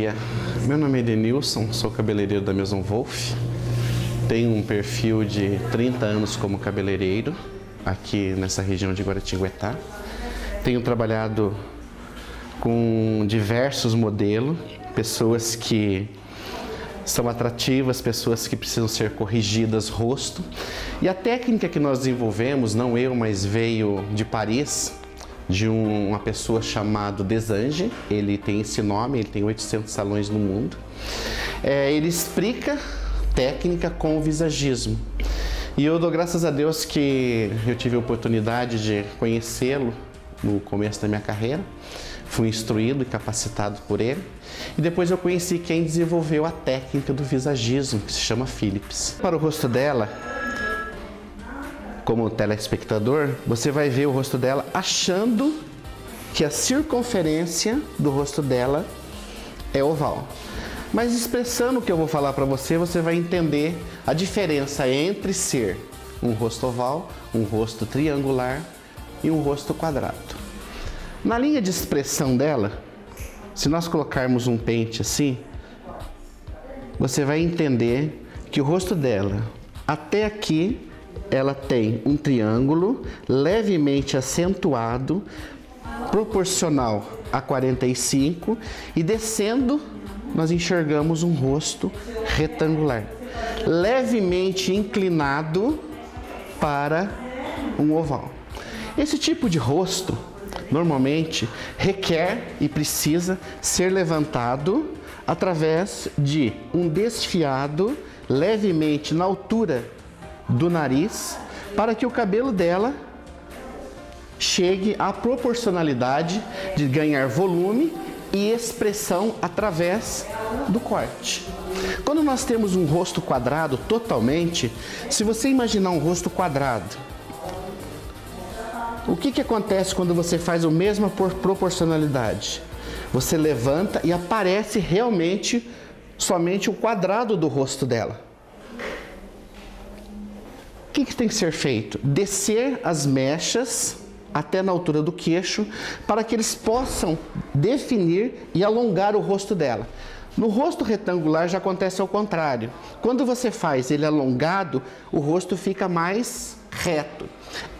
dia, meu nome é Edenilson, sou cabeleireiro da Maison Wolf. Tenho um perfil de 30 anos como cabeleireiro aqui nessa região de Guaratinguetá. Tenho trabalhado com diversos modelos, pessoas que são atrativas, pessoas que precisam ser corrigidas rosto. E a técnica que nós desenvolvemos, não eu, mas veio de Paris, de uma pessoa chamada Desange. Ele tem esse nome, ele tem 800 salões no mundo. Ele explica técnica com o visagismo. E eu dou graças a Deus que eu tive a oportunidade de conhecê-lo no começo da minha carreira. Fui instruído e capacitado por ele. E depois eu conheci quem desenvolveu a técnica do visagismo, que se chama Philips. Para o rosto dela, como telespectador, você vai ver o rosto dela achando que a circunferência do rosto dela é oval. Mas expressando o que eu vou falar para você, você vai entender a diferença entre ser um rosto oval, um rosto triangular e um rosto quadrado. Na linha de expressão dela, se nós colocarmos um pente assim, você vai entender que o rosto dela, até aqui, ela tem um triângulo levemente acentuado, proporcional a 45, e descendo nós enxergamos um rosto retangular, levemente inclinado para um oval. Esse tipo de rosto normalmente requer e precisa ser levantado através de um desfiado levemente na altura do nariz, para que o cabelo dela chegue à proporcionalidade de ganhar volume e expressão através do corte. Quando nós temos um rosto quadrado totalmente, se você imaginar um rosto quadrado, o que acontece quando você faz a mesma proporcionalidade? Você levanta e aparece realmente somente o quadrado do rosto dela. O que tem que ser feito? Descer as mechas até na altura do queixo, para que eles possam definir e alongar o rosto dela. No rosto retangular já acontece ao contrário. Quando você faz ele alongado, o rosto fica mais reto.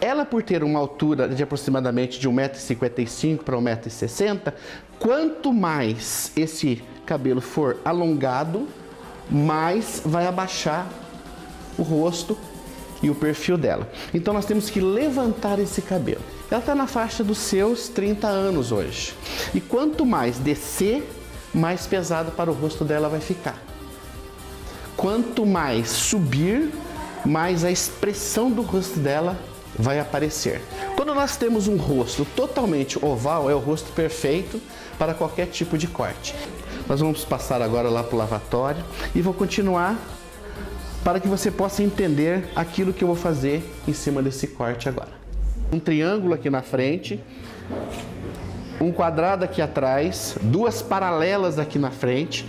Ela, por ter uma altura de aproximadamente de 1,55 m para 1,60 m, quanto mais esse cabelo for alongado, mais vai abaixar o rosto e o perfil dela. Então nós temos que levantar esse cabelo. Ela está na faixa dos seus 30 anos hoje. E quanto mais descer, mais pesado para o rosto dela vai ficar. Quanto mais subir, mais a expressão do rosto dela vai aparecer. Quando nós temos um rosto totalmente oval, é o rosto perfeito para qualquer tipo de corte. Nós vamos passar agora lá para o lavatório e vou continuar para que você possa entender aquilo que eu vou fazer em cima desse corte agora. Um triângulo aqui na frente, um quadrado aqui atrás, duas paralelas aqui na frente,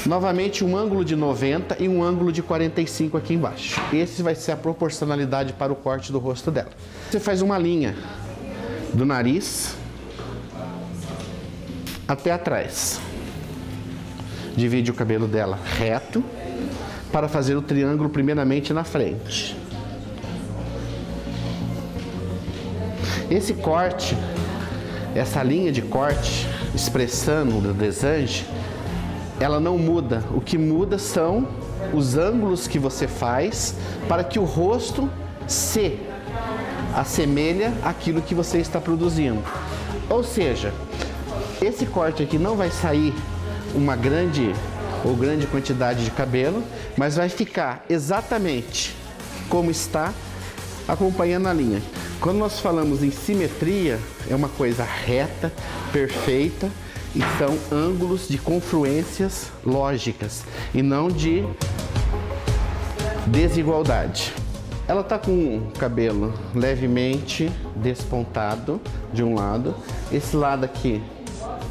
novamente um ângulo de 90 e um ângulo de 45 aqui embaixo. Esse vai ser a proporcionalidade para o corte do rosto dela. Você faz uma linha do nariz até atrás. Divide o cabelo dela reto, para fazer o triângulo primeiramente na frente. Esse corte, essa linha de corte, expressando o Desange, ela não muda. O que muda são os ângulos que você faz para que o rosto se assemelhe àquilo que você está produzindo. Ou seja, esse corte aqui não vai sair uma grande quantidade de cabelo, mas vai ficar exatamente como está, acompanhando a linha. Quando nós falamos em simetria, é uma coisa reta, perfeita, e são ângulos de confluências lógicas e não de desigualdade. Ela está com o cabelo levemente despontado de um lado, esse lado aqui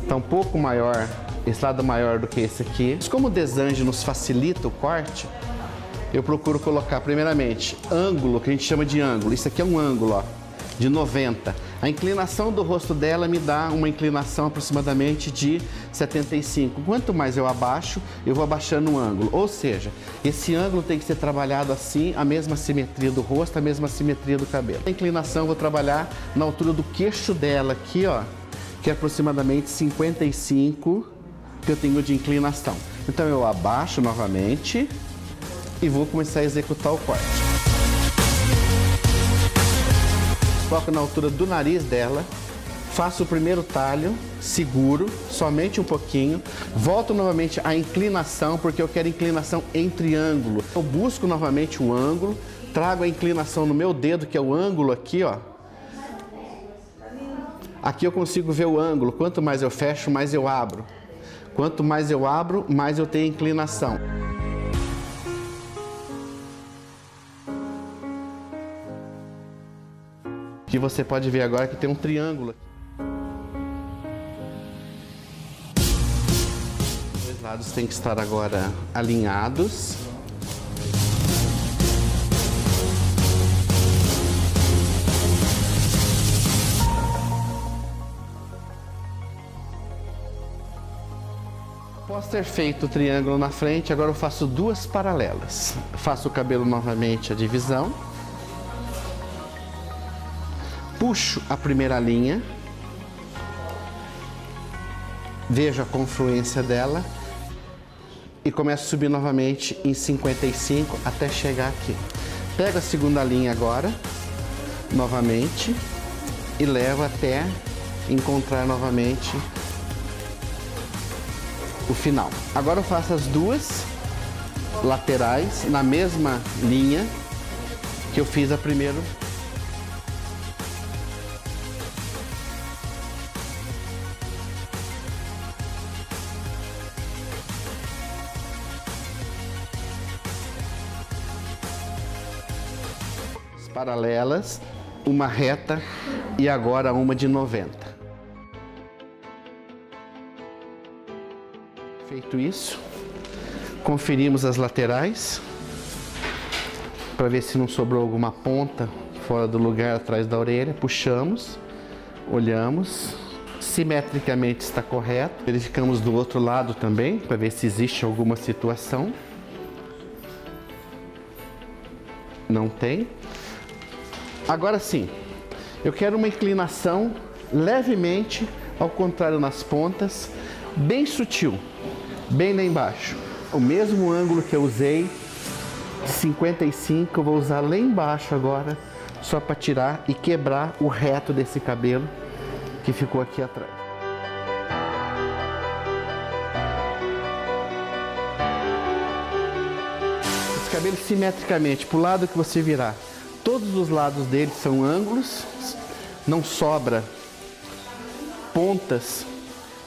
está um pouco maior, esse lado maior do que esse aqui. Mas como o Desange nos facilita o corte, eu procuro colocar primeiramente ângulo, que a gente chama de ângulo. Isso aqui é um ângulo, ó. de 90. A inclinação do rosto dela me dá uma inclinação aproximadamente de 75. Quanto mais eu abaixo, eu vou abaixando o ângulo. Ou seja, esse ângulo tem que ser trabalhado assim, a mesma simetria do rosto, a mesma simetria do cabelo. A inclinação eu vou trabalhar na altura do queixo dela aqui, ó, que é aproximadamente 55 que eu tenho de inclinação. Então eu abaixo novamente e vou começar a executar o corte. Foco na altura do nariz dela, faço o primeiro talho, seguro, somente um pouquinho, volto novamente à inclinação, porque eu quero inclinação em triângulo. Eu busco novamente o ângulo, trago a inclinação no meu dedo, que é o ângulo aqui, ó. Aqui eu consigo ver o ângulo, quanto mais eu fecho, mais eu abro. Quanto mais eu abro, mais eu tenho inclinação. Que você pode ver agora que tem um triângulo aqui. Os dois lados têm que estar agora alinhados. Após ter feito o triângulo na frente, agora eu faço duas paralelas. Faço o cabelo novamente, a divisão. Puxo a primeira linha, vejo a confluência dela e começo a subir novamente em 55 até chegar aqui. Pego a segunda linha agora, novamente, e levo até encontrar novamente o final. Agora eu faço as duas laterais na mesma linha que eu fiz a primeira. Paralelas, uma reta e agora uma de 90. Feito isso, conferimos as laterais para ver se não sobrou alguma ponta fora do lugar atrás da orelha. Puxamos, olhamos, simetricamente está correto. Verificamos do outro lado também para ver se existe alguma situação. Não tem. Agora sim, eu quero uma inclinação levemente ao contrário nas pontas, bem sutil, bem lá embaixo. O mesmo ângulo que eu usei, de 55, eu vou usar lá embaixo agora, só para tirar e quebrar o reto desse cabelo que ficou aqui atrás. Esse cabelo simetricamente, para o lado que você virar. Todos os lados dele são ângulos, não sobra pontas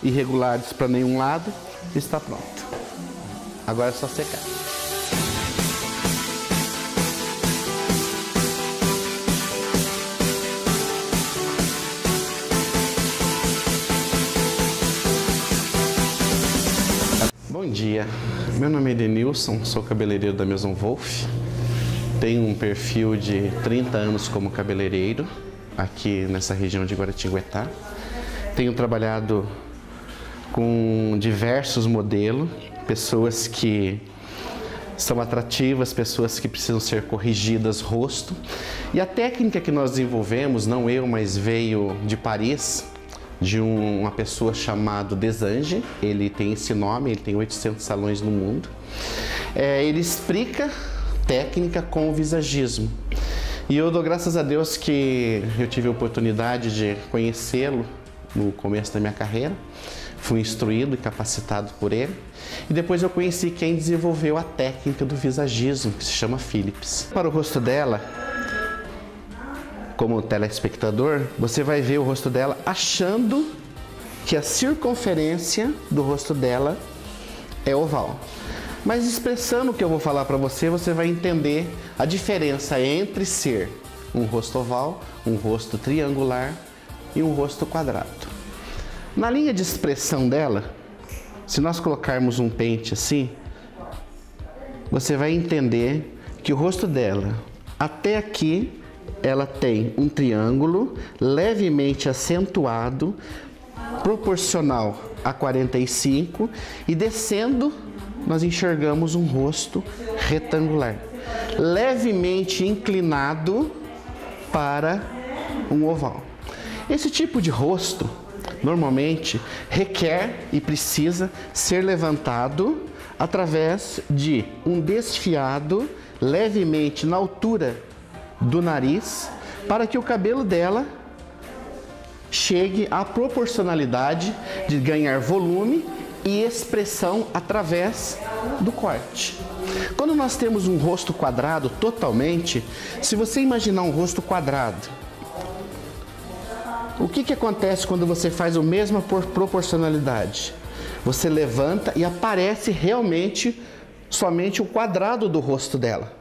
irregulares para nenhum lado, está pronto. Agora é só secar. Bom dia, meu nome é Edenilson, sou cabeleireiro da Maison Wolf. Tenho um perfil de 30 anos como cabeleireiro aqui nessa região de Guaratinguetá. Tenho trabalhado com diversos modelos, pessoas que são atrativas, pessoas que precisam ser corrigidas rosto. E a técnica que nós desenvolvemos, não eu, mas veio de Paris, de uma pessoa chamada Desange. Ele tem esse nome, ele tem 800 salões no mundo. Ele explica técnica com o visagismo. E eu dou graças a Deus que eu tive a oportunidade de conhecê-lo no começo da minha carreira. Fui instruído e capacitado por ele. E depois eu conheci quem desenvolveu a técnica do visagismo, que se chama Philips. Para o rosto dela, como telespectador, você vai ver o rosto dela achando que a circunferência do rosto dela é oval. Mas expressando o que eu vou falar para você, você vai entender a diferença entre ser um rosto oval, um rosto triangular e um rosto quadrado. Na linha de expressão dela, se nós colocarmos um pente assim, você vai entender que o rosto dela até aqui ela tem um triângulo levemente acentuado, proporcional a 45, e descendo nós enxergamos um rosto retangular, levemente inclinado para um oval. Esse tipo de rosto normalmente requer e precisa ser levantado através de um desfiado levemente na altura do nariz, para que o cabelo dela chegue à proporcionalidade de ganhar volume e expressão através do corte. Quando nós temos um rosto quadrado totalmente, se você imaginar um rosto quadrado, o que acontece quando você faz a mesma proporcionalidade? Você levanta e aparece realmente somente o quadrado do rosto dela.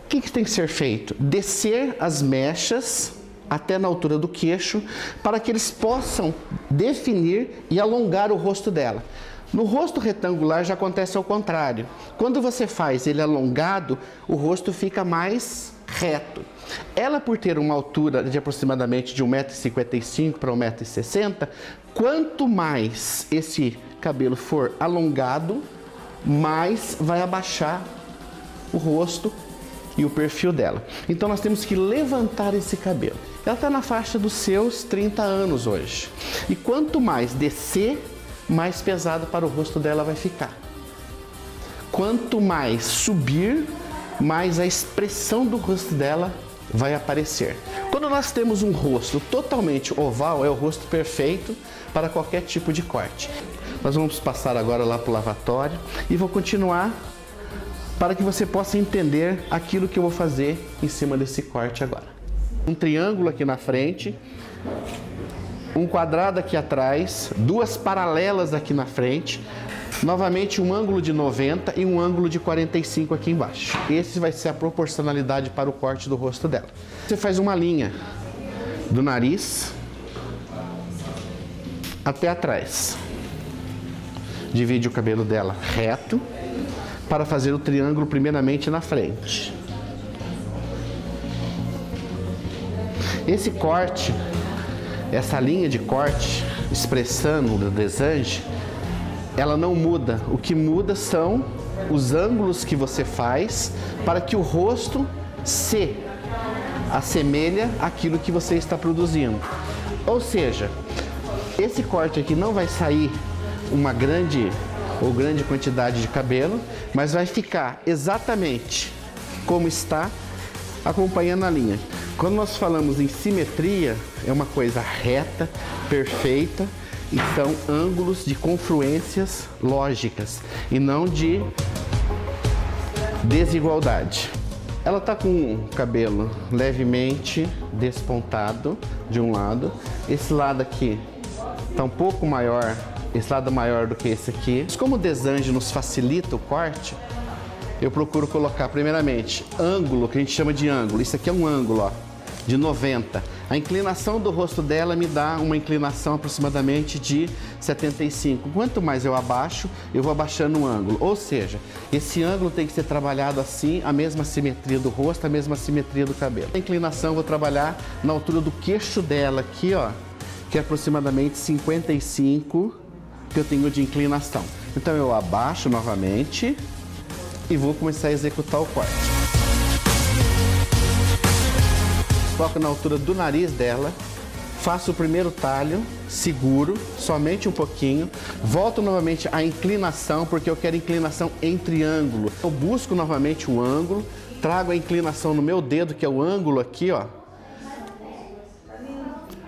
O que tem que ser feito? Descer as mechas até na altura do queixo, para que eles possam definir e alongar o rosto dela. No rosto retangular já acontece ao contrário. Quando você faz ele alongado, o rosto fica mais reto. Ela, por ter uma altura de aproximadamente de 1,55 m para 1,60 m, quanto mais esse cabelo for alongado, mais vai abaixar o rosto e o perfil dela. Então nós temos que levantar esse cabelo. Ela está na faixa dos seus 30 anos hoje. E quanto mais descer, mais pesado para o rosto dela vai ficar. Quanto mais subir, mais a expressão do rosto dela vai aparecer. Quando nós temos um rosto totalmente oval, é o rosto perfeito para qualquer tipo de corte. Nós vamos passar agora lá para o lavatório e vou continuar para que você possa entender aquilo que eu vou fazer em cima desse corte agora. Um triângulo aqui na frente, um quadrado aqui atrás, duas paralelas aqui na frente, novamente um ângulo de 90 e um ângulo de 45 aqui embaixo. Esse vai ser a proporcionalidade para o corte do rosto dela. Você faz uma linha do nariz até atrás. Divide o cabelo dela reto para fazer o triângulo primeiramente na frente. Esse corte, essa linha de corte, expressando o desange, ela não muda. O que muda são os ângulos que você faz para que o rosto se assemelhe àquilo que você está produzindo. Ou seja, esse corte aqui não vai sair uma grande quantidade de cabelo, mas vai ficar exatamente como está, acompanhando a linha. Quando nós falamos em simetria, é uma coisa reta, perfeita, e são ângulos de confluências lógicas e não de desigualdade. Ela está com o cabelo levemente despontado de um lado, esse lado aqui está um pouco maior, esse lado maior do que esse aqui. Como o desange nos facilita o corte, eu procuro colocar primeiramente ângulo, que a gente chama de ângulo. Isso aqui é um ângulo, ó, de 90. A inclinação do rosto dela me dá uma inclinação aproximadamente de 75. Quanto mais eu abaixo, eu vou abaixando o ângulo. Ou seja, esse ângulo tem que ser trabalhado assim, a mesma simetria do rosto, a mesma simetria do cabelo. A inclinação eu vou trabalhar na altura do queixo dela aqui, ó, que é aproximadamente 55 que eu tenho de inclinação. Então eu abaixo novamente e vou começar a executar o corte. Foco na altura do nariz dela, faço o primeiro talho, seguro, somente um pouquinho, volto novamente à inclinação, porque eu quero inclinação em triângulo. Eu busco novamente o ângulo, trago a inclinação no meu dedo, que é o ângulo aqui, ó.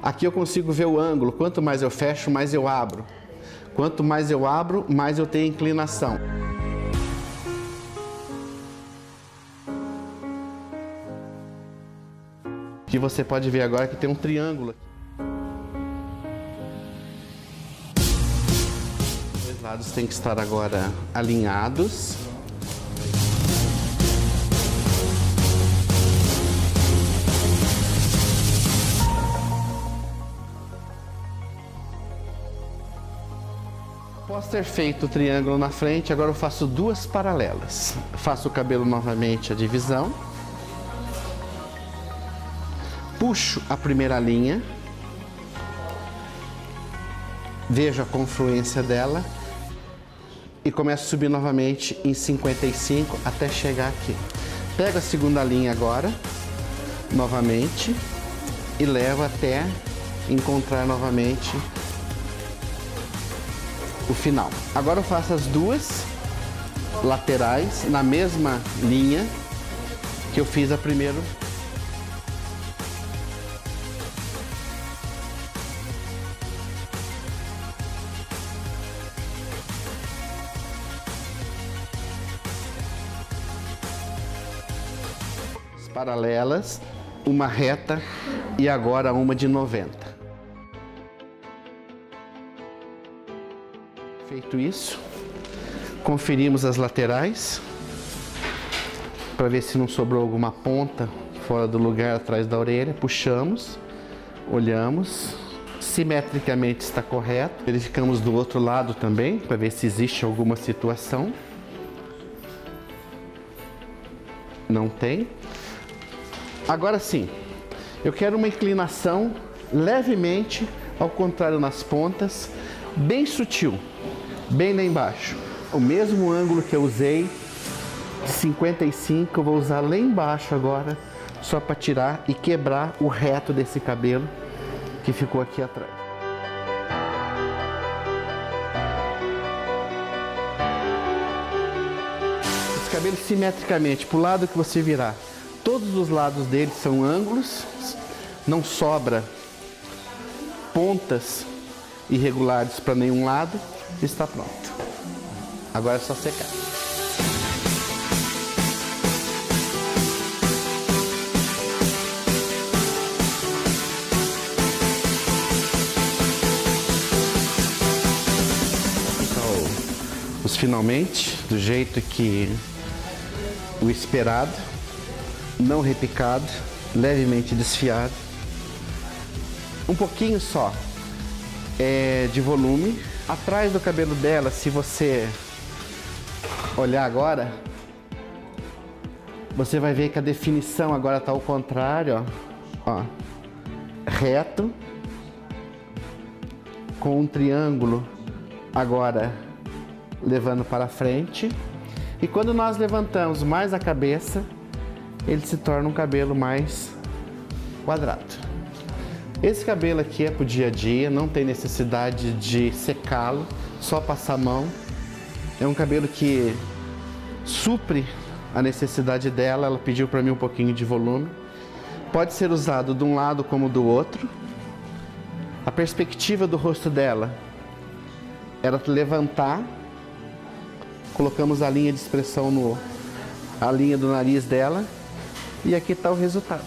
Aqui eu consigo ver o ângulo, quanto mais eu fecho, mais eu abro. Quanto mais eu abro, mais eu tenho inclinação. Que você pode ver agora que tem um triângulo aqui. Os dois lados têm que estar agora alinhados. Após ter feito o triângulo na frente, agora eu faço duas paralelas. Faço o cabelo novamente, a divisão. Puxo a primeira linha, vejo a confluência dela e começo a subir novamente em 55 até chegar aqui. Pego a segunda linha agora, novamente, e levo até encontrar novamente o final. Agora eu faço as duas laterais na mesma linha que eu fiz a primeira. Paralelas, uma reta e agora uma de 90. Feito isso, conferimos as laterais para ver se não sobrou alguma ponta fora do lugar atrás da orelha. Puxamos, olhamos, simetricamente está correto. Verificamos do outro lado também para ver se existe alguma situação. Não tem. Agora sim, eu quero uma inclinação levemente ao contrário nas pontas, bem sutil, bem lá embaixo. O mesmo ângulo que eu usei de 55, eu vou usar lá embaixo agora, só para tirar e quebrar o reto desse cabelo que ficou aqui atrás. Esse cabelo simetricamente, para o lado que você virar. Todos os lados dele são ângulos, não sobra pontas irregulares para nenhum lado, está pronto. Agora é só secar. Então, os finalmente, do jeito que o esperado. Não repicado, levemente desfiado, um pouquinho só de volume. Atrás do cabelo dela, se você olhar agora, você vai ver que a definição agora está ao contrário, ó, reto, com um triângulo agora levando para frente. E quando nós levantamos mais a cabeça, ele se torna um cabelo mais quadrado. Esse cabelo aqui é para o dia a dia, não tem necessidade de secá-lo, só passar a mão. É um cabelo que supre a necessidade dela, ela pediu para mim um pouquinho de volume. Pode ser usado de um lado como do outro. A perspectiva do rosto dela era levantar, colocamos a linha de expressão a linha do nariz dela. E aqui está o resultado.